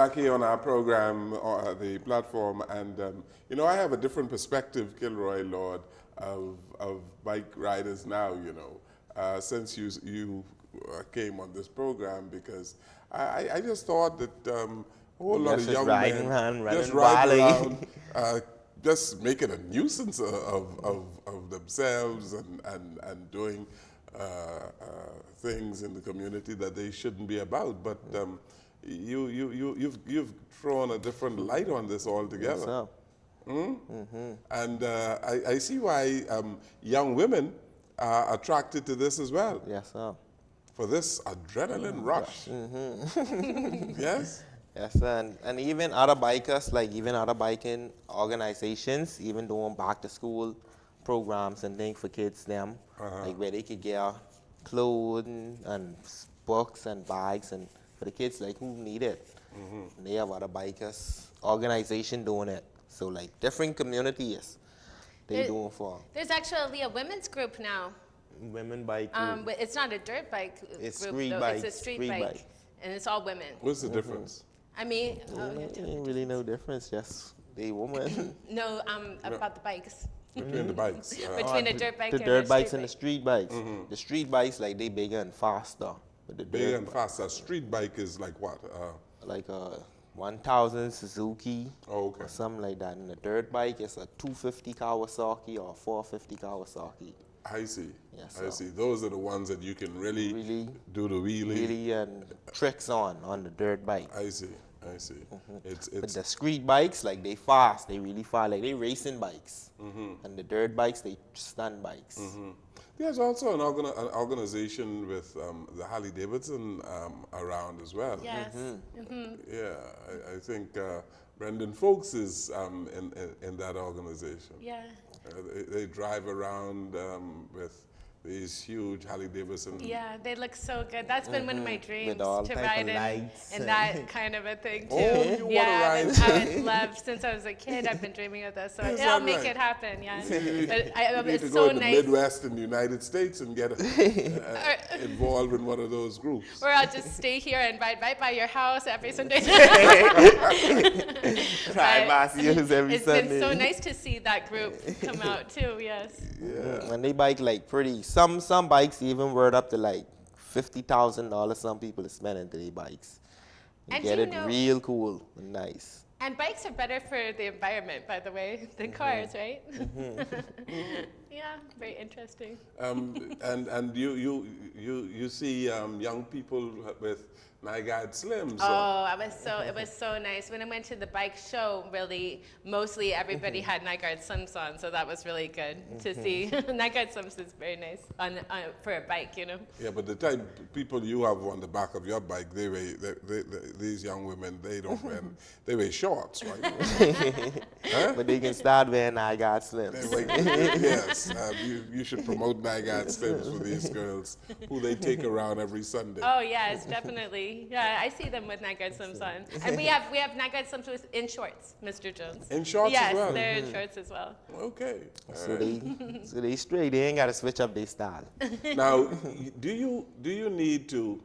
back here on our program, the platform, and I have a different perspective, Kenroy Lord, of bike riders now. Since you came on this program, because I just thought that a whole lot of young men just riding around, just making a nuisance of themselves and doing things in the community that they shouldn't be about. But you've thrown a different light on this altogether. Yes, sir. And I see why young women are attracted to this as well. Yes, sir. For this adrenaline rush. Yes? Yes, sir. And even other bikers, like even other biking organizations, even doing back to school programs and things for kids, like where they could get clothing and books and bags and for the kids like who need it. And they have other bikers organization doing it. So like different communities they doing for. There's actually a women's group now. Women bike. But it's not a dirt bike it's group street though. bike. It's a street bike. And it's all women. What's the difference? I mean, Ain't really no difference, just they woman. no, about the bikes. Between the bikes. Between the dirt bike the and dirt the bikes and the street street bikes. The street bikes like they bigger and faster. But the Bigger dirt and faster. Street bike is like what? like a 1000 Suzuki or something like that. And the dirt bike is a 250 Kawasaki or 450 Kawasaki. I see. Yes, I see. Those are the ones that you can really do the wheelie. Wheelie and tricks on the dirt bike. I see. I see. But the street bikes, like they fast, they really fast, like they racing bikes. And the dirt bikes, they stunt bikes. There's also an organization with the Harley Davidson around as well. Yes. Yeah, I think Brendan Folks is in that organization. Yeah. They drive around with these huge Harley Davidson. Yeah, they look so good. That's been one of my dreams to type ride of in that kind of a thing too. Oh, you wanna I ride? would love, since I was a kid, I've been dreaming of this. So Is I'll that make right? it happen, yeah. You But need it's to so go in the nice. Midwest in the United States and get involved in one of those groups. Or I'll just stay here and ride right by your house every Sunday. Try my use every It's Sunday. been so nice to see that group come out too, yes. Yeah. And they bike like pretty. Some bikes even worth up to like $50,000. Some people are spending to their bikes. You And get you it know- real cool and nice. And bikes are better for the environment, by the way, than cars, right? Yeah, very interesting. And you see young people with Nygard Slims. Oh, it was so nice. When I went to the bike show, really, mostly everybody had Nygard Slims on, so that was really good to see. Nygard Slims is very nice for a bike, Yeah, but the type of people you have on the back of your bike, these young women, they don't wear, they wear shorts, right? Huh? But they can start wearing Nygard Slims. Yes, you should promote Nygard Slims for these girls who they take around every Sunday. Oh yes, definitely. Yeah, I see them with Nygard Slims on, and we have Nygard Slims in shorts, Mr. Jones. In shorts yes, as well? Yes, they're in shorts as well. Okay. So they straight. They ain't got to switch up their style. Now, do you need to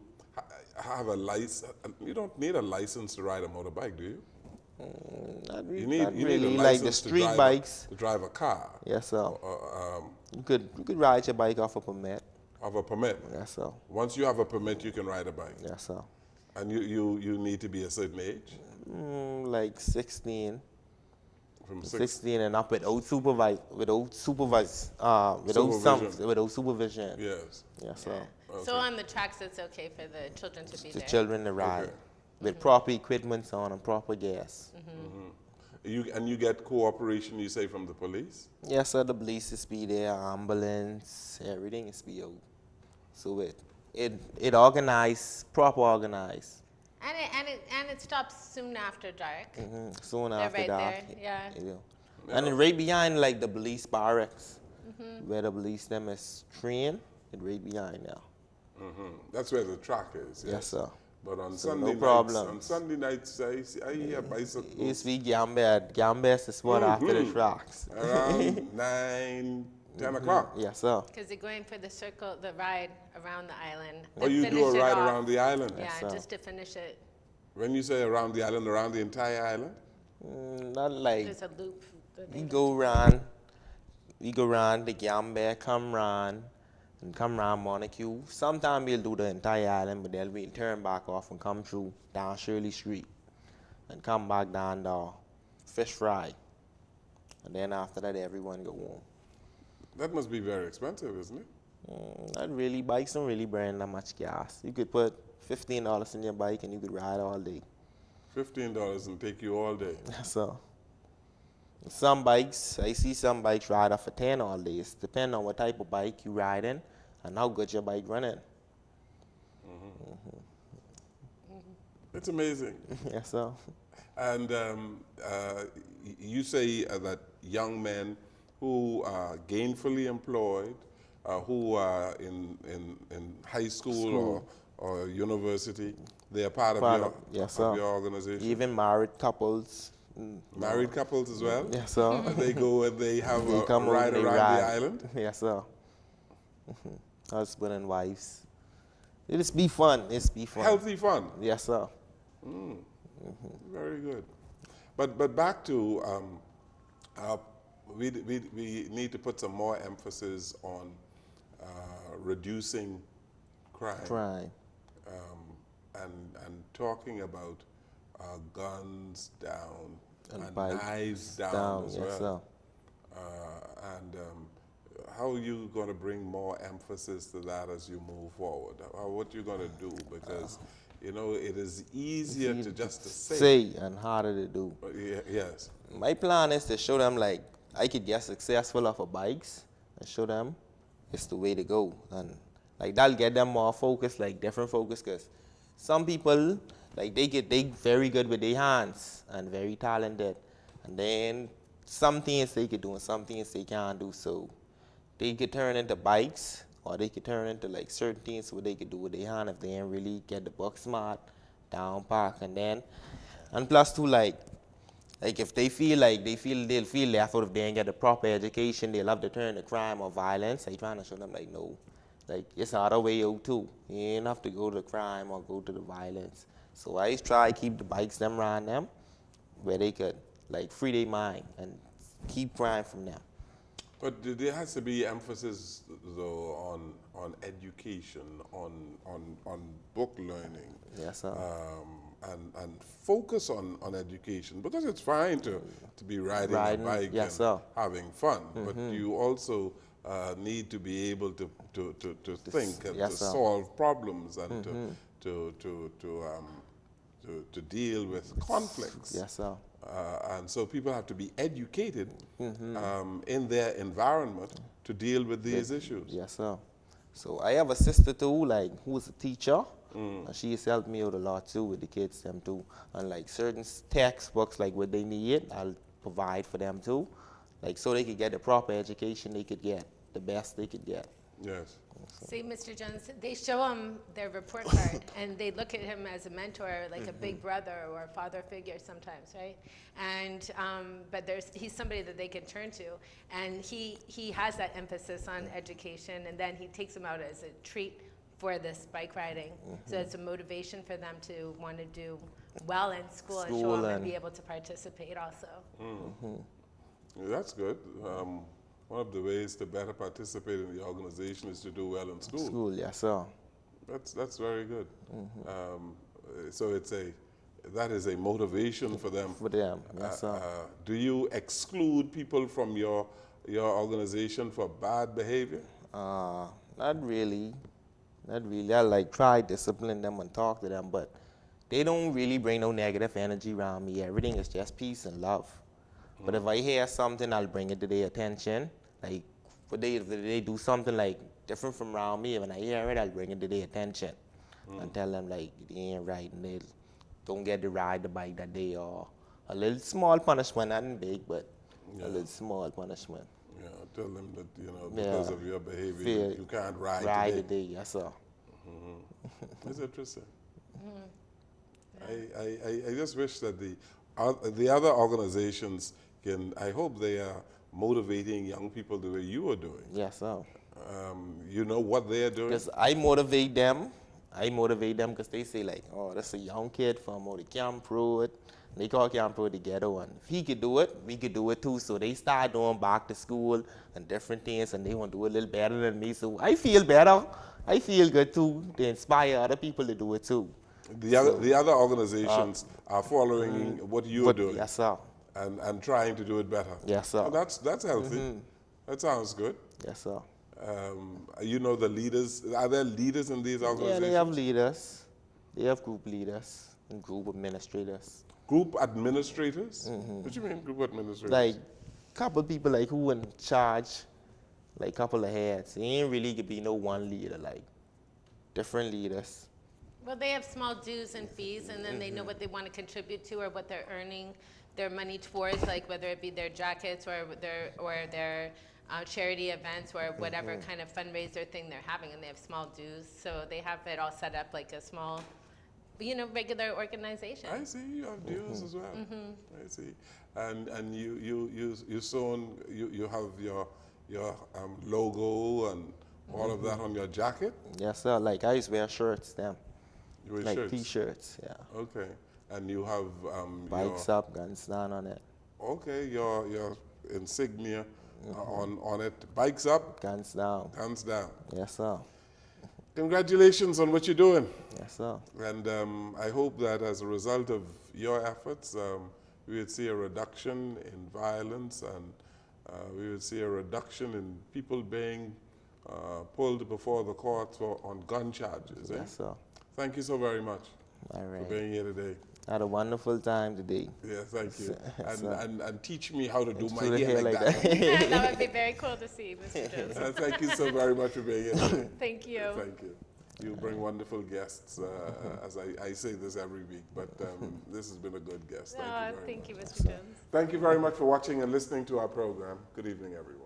have a license? You don't need a license to ride a motorbike, do you? Not You really, need a like the license to street drive bikes. to drive a car. Yes, sir. You could ride your bike off a permit. Of a permit. Yes, sir. Once you have a permit, you can ride a bike. Yes, sir. And you need to be a certain age. Like 16. From 16 and up without supervision. Without supervision. Yes. Yes, sir. Okay. So on the tracks, it's okay for the children to be The there. children to ride Okay. with proper equipment on and proper gas. You get cooperation, you say, from the police? Yes, sir. The police is be there, ambulance, everything is be out. So it organized, proper organized. And it stops soon after dark. Soon They're after right dark. there, yeah. And then right behind like the police barracks, where the police them is trained, it right behind now. That's where the track is. Yes, sir. But on So Sunday no nights, problem. on Sunday nights, I hear bicycles Used to be Gambia is the spot after the tracks. around 9, 10 o'clock. Yes, sir. Because they're going for the ride around the island. Or you do a finish it ride off. around the island. Yeah, sir. just to finish it. When you say around the island, around the entire island? Not like There's a loop. that they we go go around, the Gambia, come round, and come round Montague. Sometimes we'll do the entire island, but then we'll turn back off and come through down Shirley Street, and come back down the Fish Fry, and then after that everyone go home. That must be very expensive, isn't it? Not really. Bikes don't really burn that much gas. You could put $15 in your bike and you could ride all day. $15 and take you all day. So some bikes, I see some bikes ride off for 10 all day. It depends on what type of bike you riding and how good your bike running. It's amazing. Yes, sir. And you say that young men who are gainfully employed, who are in high school or university, they are part of yes, your sir. organization? Even married couples. Married couples as well? Yes, sir. They go and they have They a come over ride and they around ride. the island? Yes, sir. Husband and wives. It's be fun. It's be fun. Healthy fun. Yes, sir. Very good. But back to, we need to put some more emphasis on reducing crime. Crime. And talking about guns down and bikes knives down as yes, well. sir. How are you going to bring more emphasis to that as you move forward? What you going to do? Because you know it is easier to just to say. And harder to do. Yes. My plan is to show them like I could get successful off of bikes and show them it's the way to go, and like that'll get them more focused, like different focus. Cause some people like they very good with their hands and very talented, and then some things they could do and some things they can't do. So they could turn into bikes, or they could turn into like certain things what they could do with their hand if they ain't really get the book smart down pack. And plus too like if they feel like they'll feel left out if they ain't get the proper education, they'll have to turn to crime or violence. I trying to show them like no, like it's another way out too. You ain't have to go to crime or go to the violence. So I try to keep the bikes them around them where they could like free their mind and keep crime from them. But there has to be emphasis though on education, on book learning. Yes, sir. And focus on education, because it's fine to be riding a bike yes, and sir. having fun, but you also need to be able to think and yes, to sir. solve problems and to deal with conflicts. Yes, sir. And so people have to be educated in their environment to deal with these issues. Yes, sir. So I have a sister too, like who's a teacher, and she's helped me out a lot too with the kids them too. And like certain textbooks, like what they need, I'll provide for them too, like so they could get the proper education they could get, the best they could get. Yes. See, Mr. Jones, they show him their report card and they look at him as a mentor, like a big brother or a father figure sometimes, right? And but he's somebody that they can turn to, and he has that emphasis on education, and then he takes them out as a treat for this bike riding. So it's a motivation for them to want to do well in school and show up and be able to participate also. That's good. One of the ways to better participate in the organization is to do well in school. School, yes, sir. That's very good. So that is a motivation for them. For them, yes, sir. Do you exclude people from your organization for bad behavior? Not really. Not really. I like try discipline them and talk to them, but they don't really bring no negative energy around me. Everything is just peace and love. But if I hear something, I'll bring it to their attention. Like, if they do something like different from around me, when I hear it, I'll bring it to their attention and tell them like it ain't right, and they don't get to ride the bike that day, or a little small punishment, nothing big, but a little small punishment. Yeah, tell them that because of your behavior, you can't ride today. Yes, sir. That's interesting. I just wish that the other organizations I hope they are motivating young people the way you are doing. Yes, sir. You know what they are doing? Because I motivate them, I motivate them because they say like, oh, that's a young kid from out the Camp Road. They call Camp Road the ghetto one. If he could do it, we could do it too. So they start doing back to school and different things, and they want to do a little better than me. So I feel better. I feel good too. They inspire other people to do it too. The other organizations are following what you're doing. Yes, sir. And trying to do it better. Yes, sir. Oh, that's healthy. That sounds good. Yes, sir. You know the leaders. Are there leaders in these organizations? Yeah, they have leaders. They have group leaders and group administrators. Group administrators? What do you mean group administrators? Like, couple people like who in charge, like couple of heads. It ain't really could be no one leader, like different leaders. Well, they have small dues and fees, and then they know what they want to contribute to or what they're earning their money towards, like whether it be their jackets or their charity events or whatever kind of fundraiser thing they're having, and they have small dues. So they have it all set up like a small, regular organization. I see you have dues as well. I see, and you sewn you have your logo and all of that on your jacket. Yes, sir. Like I used to wear shirts, them. You wear Like shirts? T-shirts, yeah. Okay, and you have Bikes Up, Guns Down on it. Okay, your insignia on it. Bikes up, Guns Down. hands down. Yes, sir. Congratulations on what you're doing. Yes, sir. And I hope that as a result of your efforts, we would see a reduction in violence, and we would see a reduction in people being pulled before the courts on gun charges. Yes, sir. Thank you so very much All for right. being here today. Had a wonderful time today. Yeah, thank you. Sir. And teach me how to do my Do the hair like that. That would be very cool to see, Mr. Jones. Thank you so very much for being here today. Thank you. Thank you. You bring wonderful guests, as I say this every week, but this has been a good guest. Thank you very much. Thank you, Mr. Jones. Thank you very much for watching and listening to our program. Good evening, everyone.